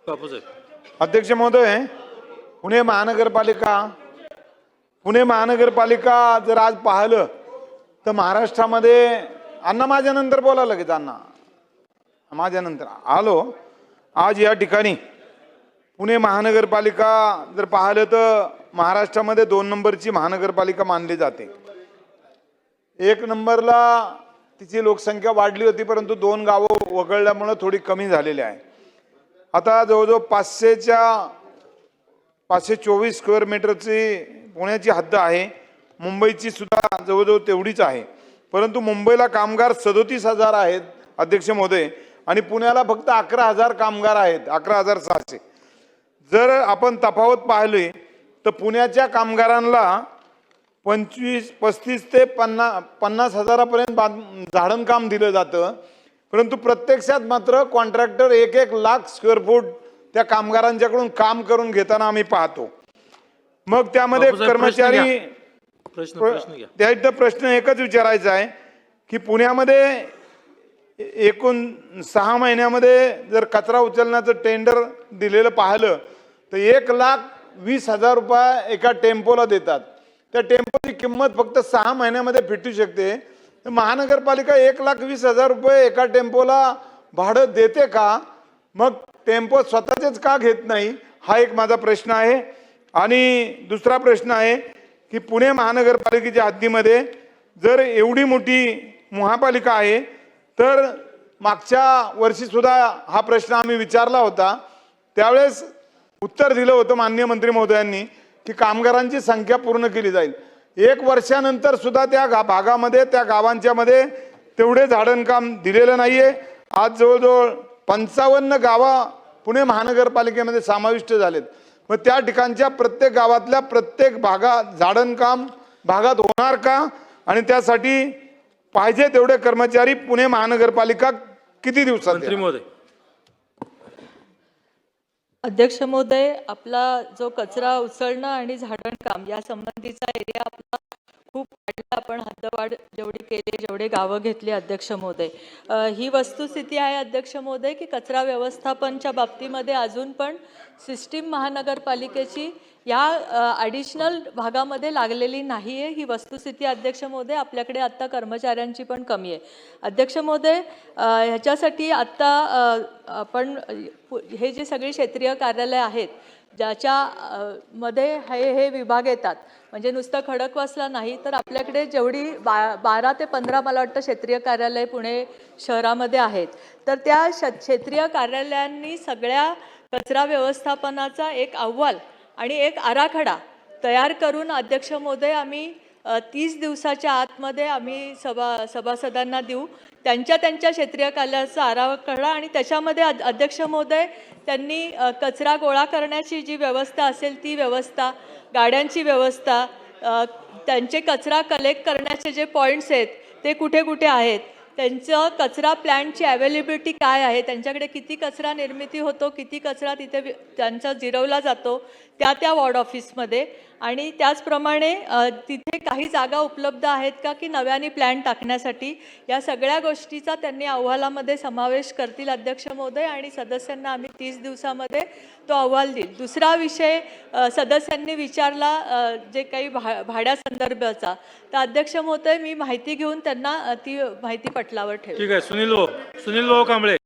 अध्यक्ष महोदय, पुणे महानगरपालिका जर आज पाहिलं तर महाराष्ट्रामध्ये अण्णा माझ्यानंतर बोला लगेच अण्णा माझ्यानंतर आलो. आज या ठिकाणी पुणे महानगरपालिका जर पाहिलं तर महाराष्ट्रामध्ये 2 नंबरची महानगरपालिका मानली जाते. 1 नंबरला तिची लोकसंख्या वाढली होती, परंतु 2 गावं वगळल्यामुळे थोडी कमी झालेली आहे. आता जवळजवळ 524 स्क्वेअर मीटरची पुण्याची हद्द आहे. मुंबईची सुद्धा जवळजवळ तेवढीच आहे, परंतु मुंबईला कामगार 37,000 आहेत अध्यक्ष महोदय, आणि पुण्याला फक्त 11,000 कामगार आहेत, 11,600. जर आपण तफावत पाहिली तर पुण्याच्या कामगारांना 35 ते 50 हजारापर्यंत झाडणकाम दिलं जातं, परंतु प्रत्यक्षात मात्र कॉन्ट्रॅक्टर 1-1 लाख स्क्वेअर फूट त्या कामगारांच्याकडून काम करून घेताना आम्ही पाहतो. मग त्यामध्ये कर्मचारी प्रश्न एकच विचारायचा आहे की पुण्यामध्ये एकूण 6 महिन्यामध्ये जर कचरा उचलण्याचं टेंडर दिलेलं पाहिलं तर 1,20,000 रुपये एका टेम्पोला देतात. त्या टेम्पोची किंमत फक्त 6 महिन्यामध्ये फिटू शकते. तर महानगरपालिका 1,20,000 रुपये एका टेम्पोला भाडं देते का? मग टेम्पो स्वतःचेच का घेत नाही, हा एक माझा प्रश्न आहे. आणि दुसरा प्रश्न आहे की पुणे महानगरपालिकेच्या हद्दीमध्ये जर एवढी मोठी महापालिका आहे तर मागच्या वर्षी सुद्धा हा प्रश्न आम्ही विचारला होता. त्यावेळेस उत्तर दिलं होतं माननीय मंत्री महोदयांनी की कामगारांची संख्या पूर्ण केली जाईल. 1 वर्षानंतर सुद्धा त्या भागामध्ये त्या गावांच्या मध्ये तेवढे झाडणकाम दिलेलं नाहीये. आज जवळजवळ 55 गावा पुणे महानगरपालिकेमध्ये समाविष्ट झालेत. मग त्या ठिकाणच्या प्रत्येक गावातल्या प्रत्येक झाडणकाम भागात होणार का, आणि त्यासाठी पाहिजे तेवढे कर्मचारी पुणे महानगरपालिका किती दिवसात? मंत्री महोदय. अध्यक्ष महोदय, आपला जो कचरा उचलणं आणि झाडणकाम या संबंधीचा एरिया आपला खूप वाढला. आपण हद्दवाढ जेवढी केली, जेवढे गावं घेतली अध्यक्ष महोदय, ही वस्तुस्थिती आहे अध्यक्ष महोदय की कचरा व्यवस्थापनच्या बाबतीमध्ये अजून पण सिस्टीम महानगरपालिकेची या ॲडिशनल भागामध्ये लागलेली नाही आहे. ही वस्तुस्थिती अध्यक्ष महोदय. आपल्याकडे आत्ता कर्मचाऱ्यांची पण कमी आहे अध्यक्ष महोदय. ह्याच्यासाठी आत्ता आपण हे जे सगळी क्षेत्रीय कार्यालय आहेत ज्याच्या मध्ये हे विभाग येतात, म्हणजे नुसतं खडकवासला नाही तर आपल्याकडे जेवढी 12 ते 15 मला वाटतं क्षेत्रीय कार्यालय पुणे शहरामध्ये आहेत, तर त्या क्षेत्रीय कार्यालयांनी सगळ्या कचरा व्यवस्थापनाचा एक अहवाल आणि एक आराखडा तयार करून अध्यक्ष महोदय आम्ही 30 दिवसाच्या आतमध्ये आम्ही सभासदांना देऊ. त्यांच्या क्षेत्रीय कार्यालयाचा आराखडा, आणि त्याच्यामध्ये अध्यक्ष महोदय त्यांनी कचरा गोळा करण्याची जी व्यवस्था असेल ती व्यवस्था, गाड्यांची व्यवस्था, त्यांचे कचरा कलेक्ट करण्याचे जे पॉईंट्स आहेत ते कुठे कुठे आहेत, त्यांचं कचरा प्लॅन्टची अवेलेबिलिटी काय आहे, त्यांच्याकडे किती कचरा निर्मिती होतो, किती कचरा तिथे त्यांचा जिरवला जातो त्या वॉर्ड ऑफिसमध्ये, आणि त्याचप्रमाणे तिथे काही जागा उपलब्ध आहेत का की नव्याने प्लॅन टाकण्यासाठी, या सगळ्या गोष्टीचा त्यांनी अहवालामध्ये समावेश करतील अध्यक्ष महोदय, आणि सदस्यांना आम्ही 30 दिवसामध्ये तो अहवाल देईल. दुसरा विषय सदस्यांनी विचारला जे काही भाड्यासंदर्भाचा, तर अध्यक्ष महोदय मी माहिती घेऊन त्यांना ती माहिती पटलावर ठेवेन. ठीक आहे. सुनील भाऊ कांबळे.